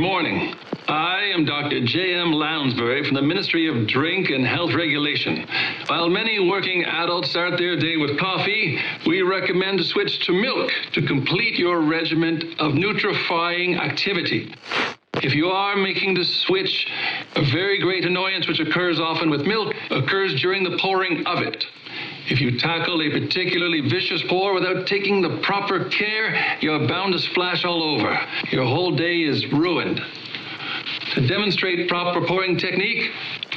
morning. I am Dr. J.M. Lounsbury from the Ministry of Drink and Health Regulation. While many working adults start their day with coffee, we recommend to switch to milk to complete your regimen of nutrifying activity. If you are making the switch, a very great annoyance which occurs often with milk occurs during the pouring of it. If you tackle a particularly vicious pour without taking the proper care, you're bound to splash all over. Your whole day is ruined. To demonstrate proper pouring technique,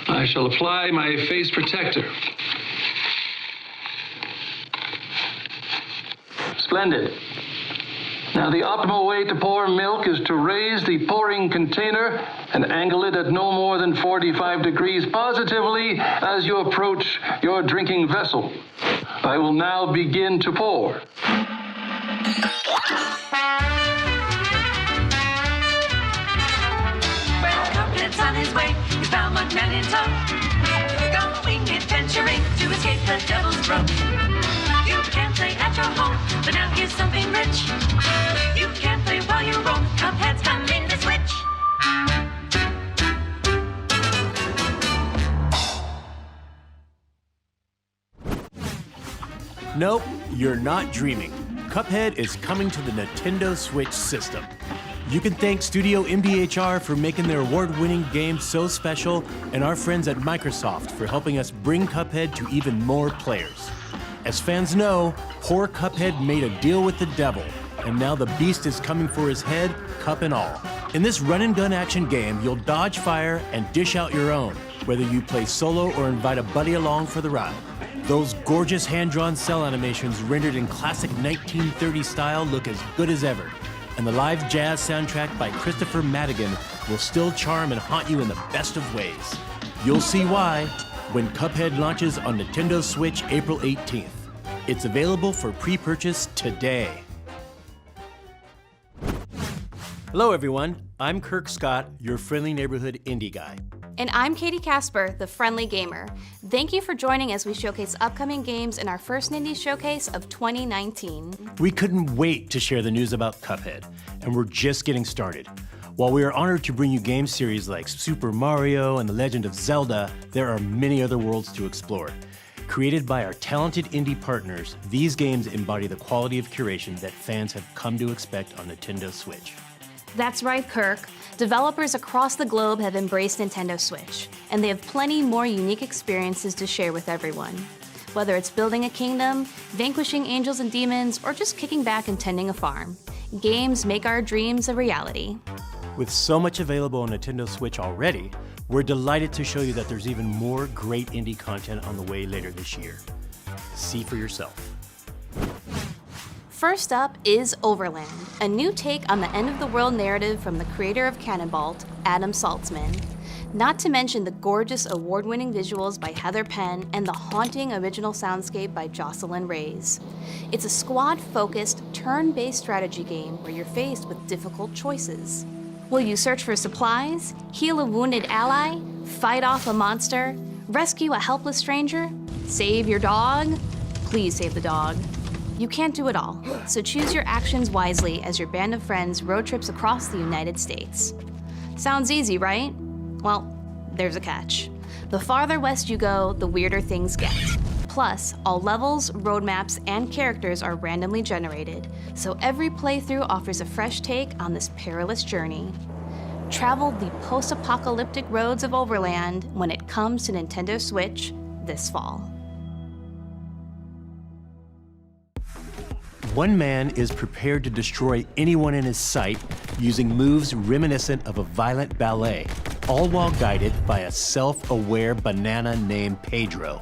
I shall apply my face protector. Splendid. Now, the optimal way to pour milk is to raise the pouring container and angle it at no more than 45 degrees positively as you approach your drinking vessel. I will now begin to pour. Well, Cuphead's on his way, he's found one man in tow. Going adventuring to escape the devil's throat. You can play at your home, but now here's something rich. You can play while you roam, Cuphead's coming to switch. Nope, you're not dreaming. Cuphead is coming to the Nintendo Switch system. You can thank Studio MDHR for making their award-winning game so special, and our friends at Microsoft for helping us bring Cuphead to even more players. As fans know, poor Cuphead made a deal with the devil, and now the beast is coming for his head, cup and all. In this run-and-gun action game, you'll dodge fire and dish out your own, whether you play solo or invite a buddy along for the ride. Those gorgeous hand-drawn cell animations rendered in classic 1930s style look as good as ever, and the live jazz soundtrack by Christopher Madigan will still charm and haunt you in the best of ways. You'll see why when Cuphead launches on Nintendo Switch April 18th. It's available for pre-purchase today. Hello everyone, I'm Kirk Scott, your friendly neighborhood indie guy. And I'm Katie Casper, the Friendly Gamer. Thank you for joining as we showcase upcoming games in our first Nindies showcase of 2019. We couldn't wait to share the news about Cuphead, and we're just getting started. While we are honored to bring you game series like Super Mario and The Legend of Zelda, there are many other worlds to explore. Created by our talented indie partners, these games embody the quality of curation that fans have come to expect on Nintendo Switch. That's right, Kirk. Developers across the globe have embraced Nintendo Switch, and they have plenty more unique experiences to share with everyone. Whether it's building a kingdom, vanquishing angels and demons, or just kicking back and tending a farm, games make our dreams a reality. With so much available on Nintendo Switch already, we're delighted to show you that there's even more great indie content on the way later this year. See for yourself. First up is Overland, a new take on the end-of-the-world narrative from the creator of Cannonball, Adam Saltzman. Not to mention the gorgeous award-winning visuals by Heather Penn and the haunting original soundscape by Jocelyn Reyes. It's a squad-focused, turn-based strategy game where you're faced with difficult choices. Will you search for supplies, heal a wounded ally, fight off a monster, rescue a helpless stranger, save your dog? Please save the dog. You can't do it all, so choose your actions wisely as your band of friends road trips across the United States. Sounds easy, right? Well, there's a catch. The farther west you go, the weirder things get. Plus, all levels, roadmaps, and characters are randomly generated, so every playthrough offers a fresh take on this perilous journey. Travel the post-apocalyptic roads of Overland when it comes to Nintendo Switch this fall. One man is prepared to destroy anyone in his sight using moves reminiscent of a violent ballet, all while guided by a self-aware banana named Pedro.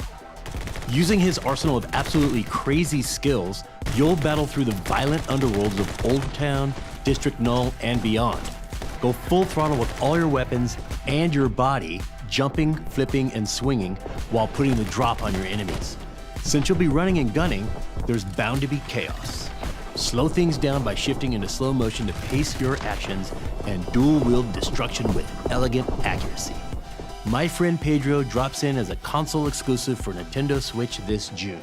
Using his arsenal of absolutely crazy skills, you'll battle through the violent underworlds of Old Town, District Null, and beyond. Go full throttle with all your weapons and your body, jumping, flipping, and swinging while putting the drop on your enemies. Since you'll be running and gunning, there's bound to be chaos. Slow things down by shifting into slow motion to pace your actions and dual-wield destruction with elegant accuracy. My Friend Pedro drops in as a console exclusive for Nintendo Switch this June.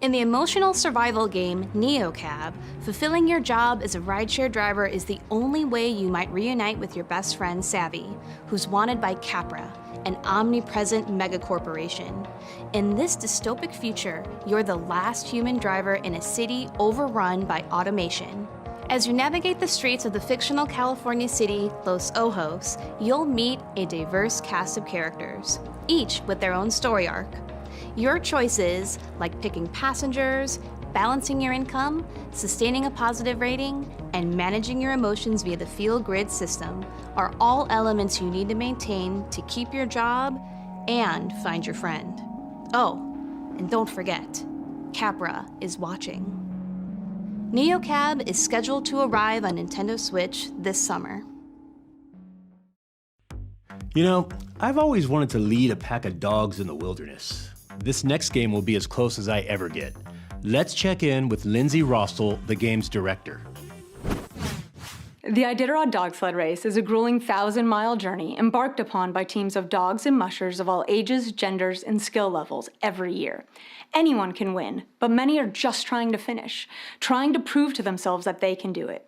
In the emotional survival game NeoCab, fulfilling your job as a rideshare driver is the only way you might reunite with your best friend Savvy, who's wanted by Capra, an omnipresent megacorporation. In this dystopic future, you're the last human driver in a city overrun by automation. As you navigate the streets of the fictional California city, Los Ojos, you'll meet a diverse cast of characters, each with their own story arc. Your choices, like picking passengers, balancing your income, sustaining a positive rating, and managing your emotions via the Feel Grid system, are all elements you need to maintain to keep your job and find your friend. Oh, and don't forget, Capra is watching. NeoCab is scheduled to arrive on Nintendo Switch this summer. You know, I've always wanted to lead a pack of dogs in the wilderness. This next game will be as close as I ever get. Let's check in with Lindsay Rostel, the game's director. The Iditarod Dog Sled Race is a grueling 1,000-mile journey embarked upon by teams of dogs and mushers of all ages, genders, and skill levels every year. Anyone can win, but many are just trying to finish, trying to prove to themselves that they can do it.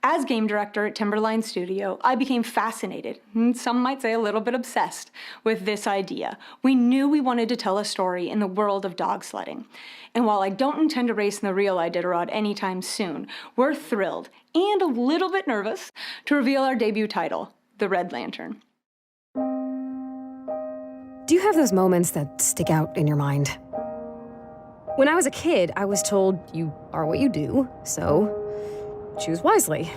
As game director at Timberline Studio, I became fascinated, and some might say a little bit obsessed, with this idea. We knew we wanted to tell a story in the world of dog sledding. And while I don't intend to race in the real Iditarod anytime soon, we're thrilled, and a little bit nervous, to reveal our debut title, The Red Lantern. Do you have those moments that stick out in your mind? When I was a kid, I was told you are what you do, so choose wisely.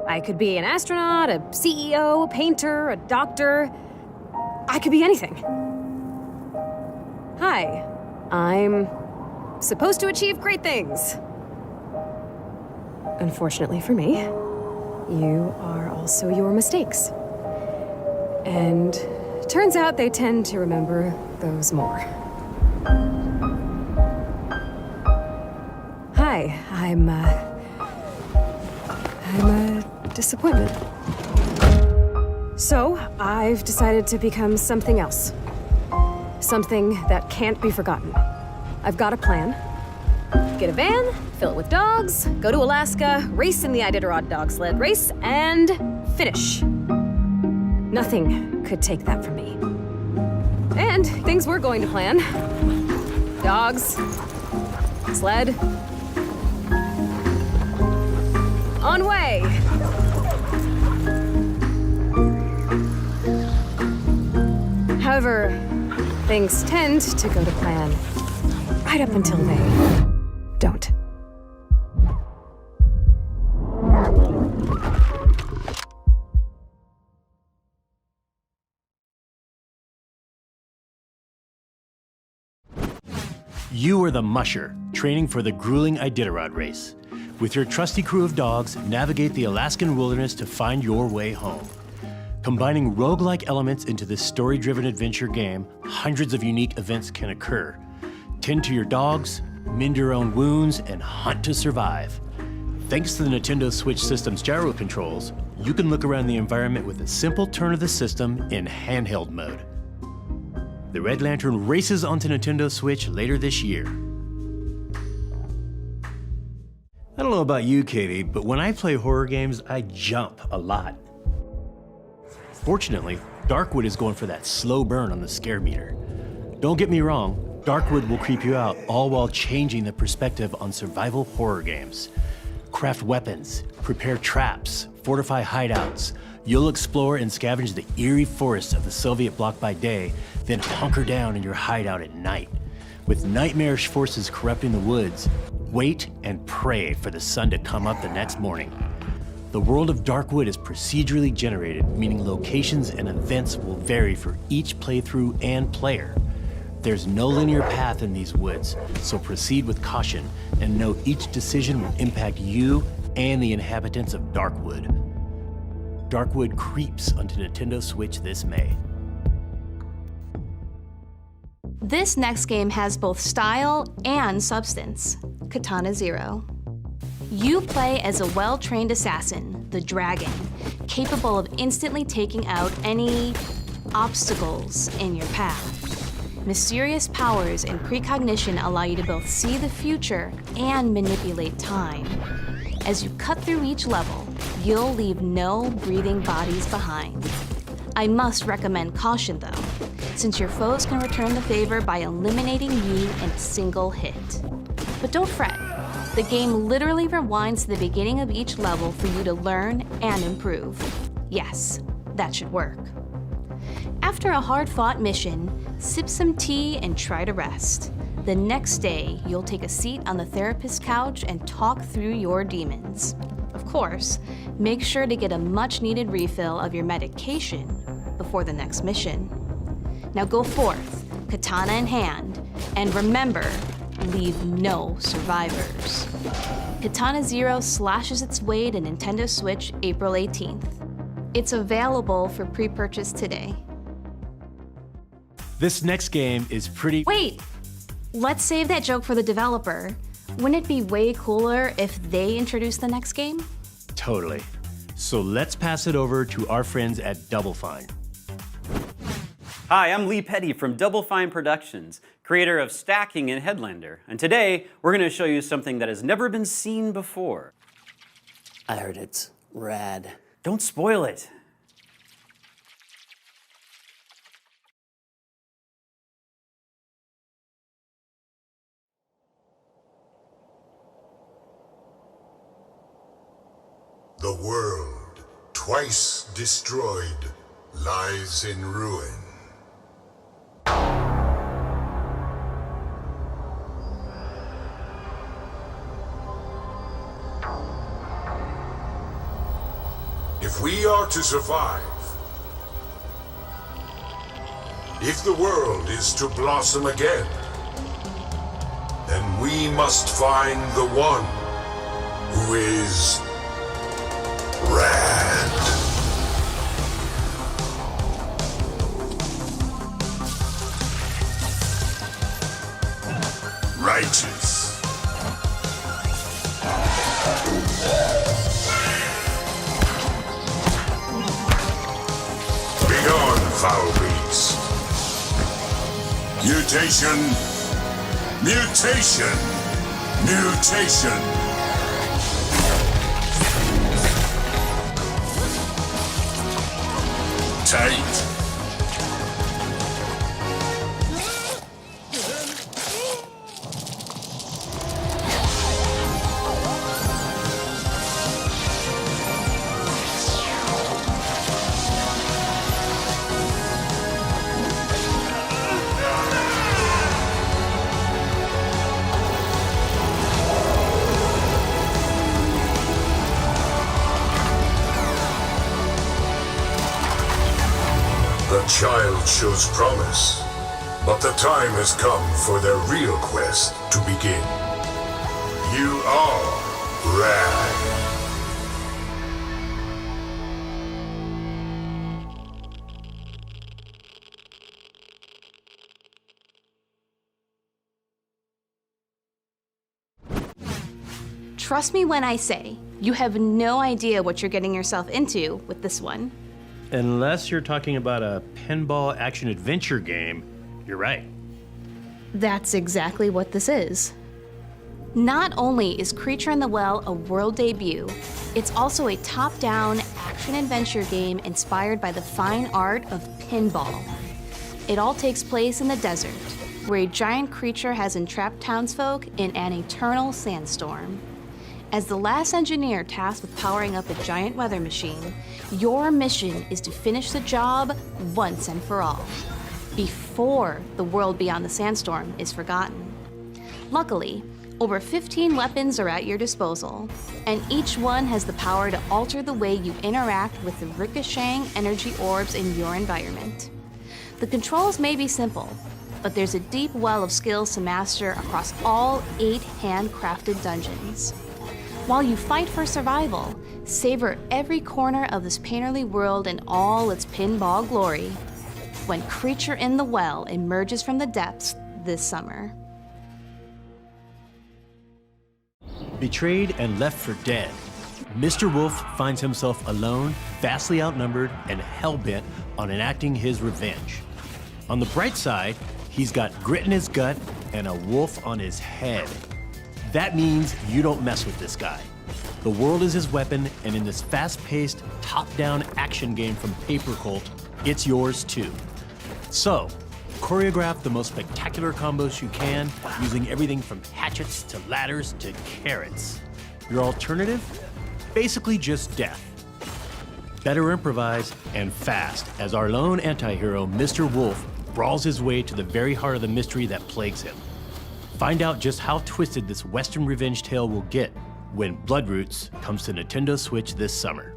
I could be an astronaut, a CEO, a painter, a doctor. I could be anything. Hi, I'm supposed to achieve great things. Unfortunately for me, you are also your mistakes. And turns out they tend to remember those more. Hi, I'm a disappointment. So, I've decided to become something else. Something that can't be forgotten. I've got a plan. Get a van, fill it with dogs, go to Alaska, race in the Iditarod dog sled race, and finish. Nothing could take that from me. And things were going to plan. Dogs, sled, on way. However, things tend to go to plan right up until they don't. You are the musher, training for the grueling Iditarod race. With your trusty crew of dogs, navigate the Alaskan wilderness to find your way home. Combining roguelike elements into this story-driven adventure game, hundreds of unique events can occur. Tend to your dogs, mend your own wounds, and hunt to survive. Thanks to the Nintendo Switch system's gyro controls, you can look around the environment with a simple turn of the system in handheld mode. The Red Lantern races onto Nintendo Switch later this year. I don't know about you, Katie, but when I play horror games, I jump a lot. Fortunately, Darkwood is going for that slow burn on the scare meter. Don't get me wrong, Darkwood will creep you out, all while changing the perspective on survival horror games. Craft weapons, prepare traps, fortify hideouts. You'll explore and scavenge the eerie forests of the Soviet bloc by day, then hunker down in your hideout at night. With nightmarish forces corrupting the woods, wait and pray for the sun to come up the next morning. The world of Darkwood is procedurally generated, meaning locations and events will vary for each playthrough and player. There's no linear path in these woods, so proceed with caution and know each decision will impact you and the inhabitants of Darkwood. Darkwood creeps onto Nintendo Switch this May. This next game has both style and substance. Katana Zero. You play as a well-trained assassin, the Dragon, capable of instantly taking out any obstacles in your path. Mysterious powers and precognition allow you to both see the future and manipulate time. As you cut through each level, you'll leave no breathing bodies behind. I must recommend caution though, since your foes can return the favor by eliminating you in a single hit. But don't fret, the game literally rewinds to the beginning of each level for you to learn and improve. Yes, that should work. After a hard-fought mission, sip some tea and try to rest. The next day, you'll take a seat on the therapist's couch and talk through your demons. Of course, make sure to get a much-needed refill of your medication before the next mission. Now go forth, katana in hand, and remember, leave no survivors. Katana Zero slashes its way to Nintendo Switch April 18th. It's available for pre-purchase today. This next game is pretty. Wait! Let's save that joke for the developer. Wouldn't it be way cooler if they introduced the next game? Totally. So let's pass it over to our friends at Double Fine. Hi, I'm Lee Petty from Double Fine Productions, creator of Stacking and Headlander. And today, we're going to show you something that has never been seen before. I heard it's rad. Don't spoil it. The world, twice destroyed, lies in ruin. If we are to survive, if the world is to blossom again, then we must find the one who is rad. Righteous. Begone, foul beast. Mutation. Mutation. Mutation. Tight. The child shows promise, but the time has come for their real quest to begin. You are rad. Trust me when I say, you have no idea what you're getting yourself into with this one. Unless you're talking about a pinball action-adventure game, you're right. That's exactly what this is. Not only is Creature in the Well a world debut, it's also a top-down action-adventure game inspired by the fine art of pinball. It all takes place in the desert, where a giant creature has entrapped townsfolk in an eternal sandstorm. As the last engineer tasked with powering up a giant weather machine, your mission is to finish the job once and for all, before the world beyond the sandstorm is forgotten. Luckily, over 15 weapons are at your disposal, and each one has the power to alter the way you interact with the ricocheting energy orbs in your environment. The controls may be simple, but there's a deep well of skills to master across all 8 handcrafted dungeons. While you fight for survival, savor every corner of this painterly world in all its pinball glory when Creature in the Well emerges from the depths this summer. Betrayed and left for dead, Mr. Wolf finds himself alone, vastly outnumbered, and hell-bent on enacting his revenge. On the bright side, He's got grit in his gut and a wolf on his head. That means you don't mess with this guy. The world is his weapon, and in this fast-paced, top-down action game from Paper Cult, it's yours too. So, choreograph the most spectacular combos you can, using everything from hatchets to ladders to carrots. Your alternative? Basically just death. Better improvise and fast, as our lone anti-hero, Mr. Wolf, brawls his way to the very heart of the mystery that plagues him. Find out just how twisted this Western revenge tale will get when Bloodroots comes to Nintendo Switch this summer.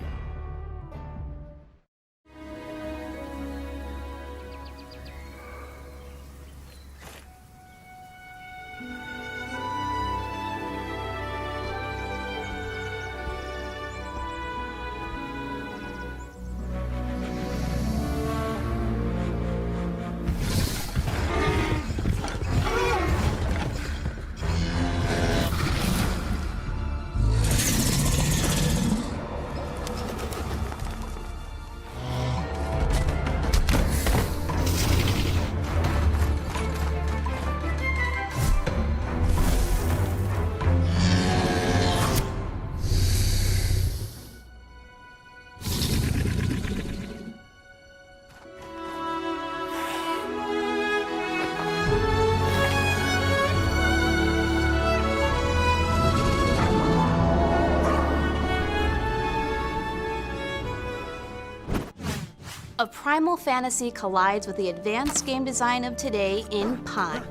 A primal fantasy collides with the advanced game design of today in Pine.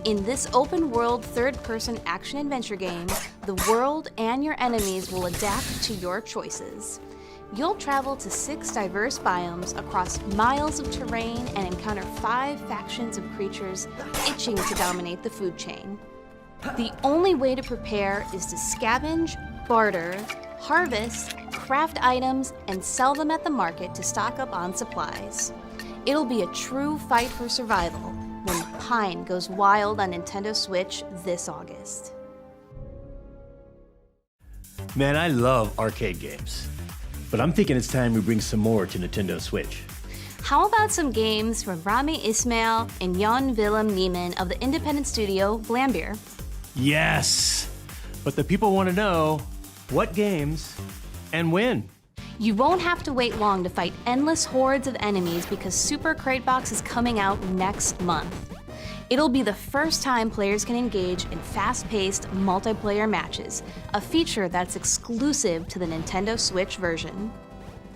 In this open-world, third-person action-adventure game, the world and your enemies will adapt to your choices. You'll travel to 6 diverse biomes across miles of terrain and encounter 5 factions of creatures itching to dominate the food chain. The only way to prepare is to scavenge, barter, harvest, craft items, and sell them at the market to stock up on supplies. It'll be a true fight for survival when Pine goes wild on Nintendo Switch this August. Man, I love arcade games, but I'm thinking it's time we bring some more to Nintendo Switch. How about some games from Rami Ismail and Jan Willem Niemann of the independent studio Vlambeer? Yes, but the people want to know what games and when. You won't have to wait long to fight endless hordes of enemies because Super Crate Box is coming out next month. It'll be the first time players can engage in fast-paced multiplayer matches, a feature that's exclusive to the Nintendo Switch version.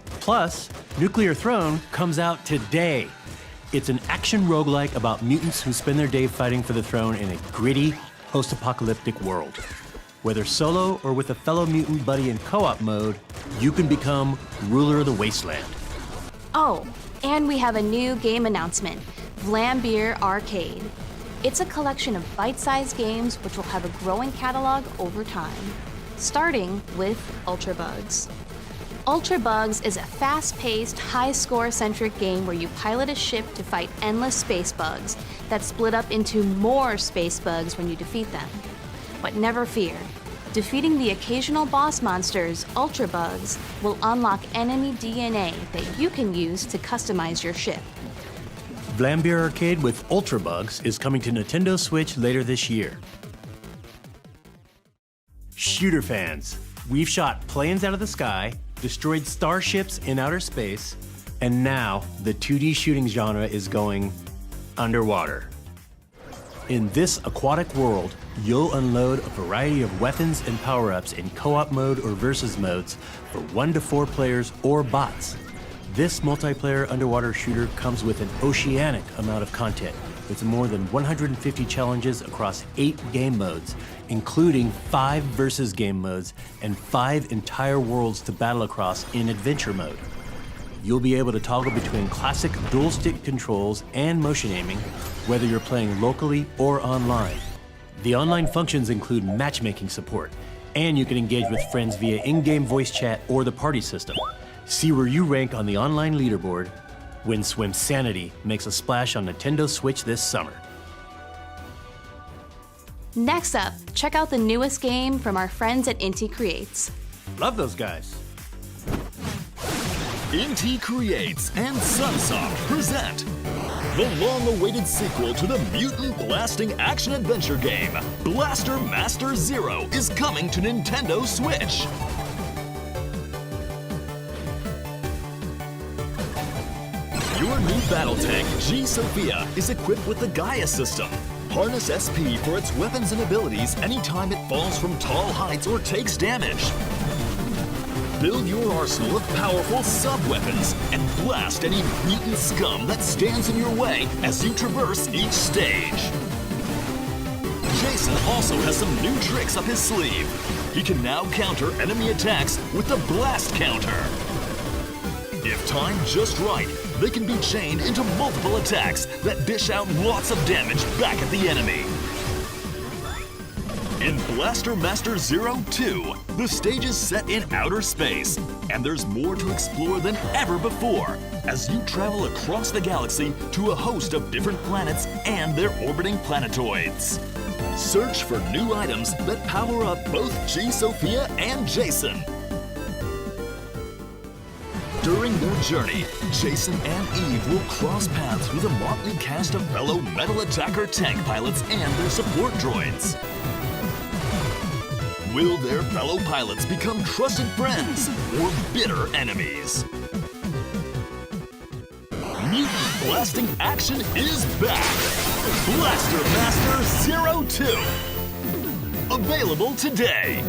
Plus, Nuclear Throne comes out today. It's an action roguelike about mutants who spend their day fighting for the throne in a gritty, post-apocalyptic world. Whether solo or with a fellow mutant buddy in co-op mode, you can become ruler of the wasteland. Oh, and we have a new game announcement, Vlambeer Arcade. It's a collection of bite-sized games which will have a growing catalog over time, starting with Ultra Bugs. Ultra Bugs is a fast-paced, high-score-centric game where you pilot a ship to fight endless space bugs that split up into more space bugs when you defeat them. But never fear, defeating the occasional boss monsters, Ultra Bugs, will unlock enemy DNA that you can use to customize your ship. Vlambeer Arcade with Ultra Bugs is coming to Nintendo Switch later this year. Shooter fans, we've shot planes out of the sky, destroyed starships in outer space, and now the 2D shooting genre is going underwater. In this aquatic world, you'll unload a variety of weapons and power-ups in co-op mode or versus modes for 1 to 4 players or bots. This multiplayer underwater shooter comes with an oceanic amount of content, with more than 150 challenges across 8 game modes, including 5 versus game modes and 5 entire worlds to battle across in adventure mode. You'll be able to toggle between classic dual-stick controls and motion aiming, whether you're playing locally or online. The online functions include matchmaking support, and you can engage with friends via in-game voice chat or the party system. See where you rank on the online leaderboard when Swimsanity makes a splash on Nintendo Switch this summer. Next up, check out the newest game from our friends at Inti Creates. Love those guys. Inti Creates and Sunsoft present The long-awaited sequel to the mutant blasting action-adventure game, Blaster Master Zero, is coming to Nintendo Switch. Your new battle tank, G Sophia, is equipped with the Gaia system. Harness SP for its weapons and abilities anytime it falls from tall heights or takes damage. Build your arsenal of powerful sub-weapons and blast any mutant scum that stands in your way as you traverse each stage. Jason also has some new tricks up his sleeve. He can now counter enemy attacks with the blast counter. If timed just right, they can be chained into multiple attacks that dish out lots of damage back at the enemy. In Blaster Master Zero 2, the stage is set in outer space, and there's more to explore than ever before as you travel across the galaxy to a host of different planets and their orbiting planetoids. Search for new items that power up both G Sophia and Jason. During their journey, Jason and Eve will cross paths with a motley cast of fellow metal attacker tank pilots and their support droids. Will their fellow pilots become trusted friends or bitter enemies? Mutant blasting action is back! Blaster Master Zero 2! Available today!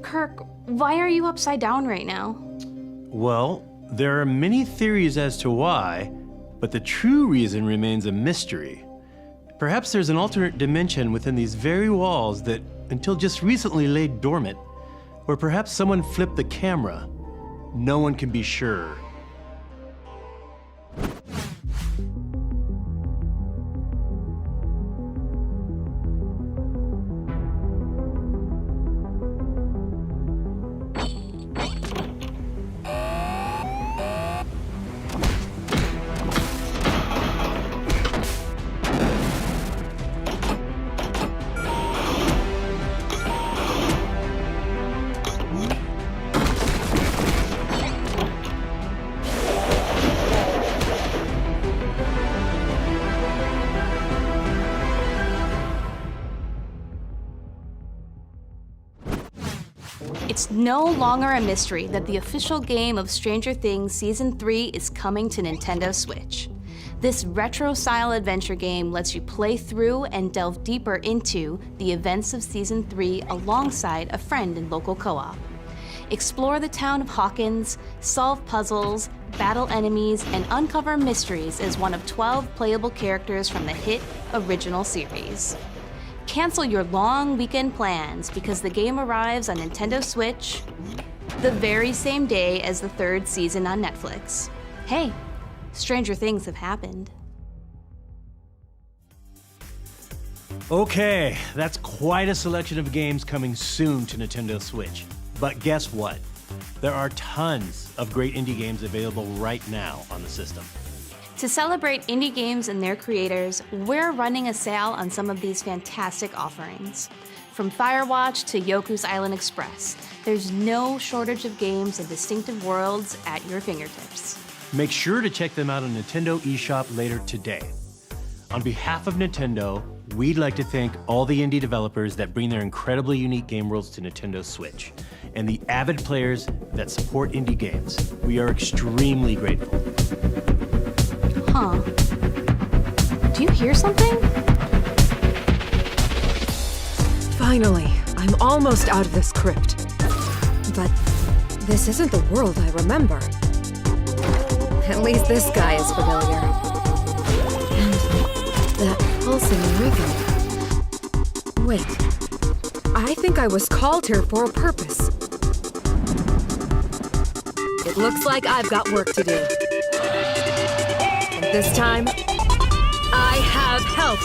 Kirk, why are you upside down right now? Well, there are many theories as to why, but the true reason remains a mystery. Perhaps there's an alternate dimension within these very walls that, until just recently, lay dormant. Or perhaps someone flipped the camera. No one can be sure. It's no longer a mystery that the official game of Stranger Things Season 3 is coming to Nintendo Switch. This retro-style adventure game lets you play through and delve deeper into the events of Season 3 alongside a friend in local co-op. Explore the town of Hawkins, solve puzzles, battle enemies, and uncover mysteries as one of 12 playable characters from the hit original series. Cancel your long weekend plans because the game arrives on Nintendo Switch the very same day as the third season on Netflix. Hey, stranger things have happened. Okay, that's quite a selection of games coming soon to Nintendo Switch. But guess what? There are tons of great indie games available right now on the system. To celebrate indie games and their creators, we're running a sale on some of these fantastic offerings. From Firewatch to Yoku's Island Express, there's no shortage of games and distinctive worlds at your fingertips. Make sure to check them out on Nintendo eShop later today. On behalf of Nintendo, we'd like to thank all the indie developers that bring their incredibly unique game worlds to Nintendo Switch, and the avid players that support indie games. We are extremely grateful. Huh. Do you hear something? Finally, I'm almost out of this crypt. But this isn't the world I remember. At least this guy is familiar. And that pulsing rhythm. Wait, I think I was called here for a purpose. It looks like I've got work to do. And this time, I have help.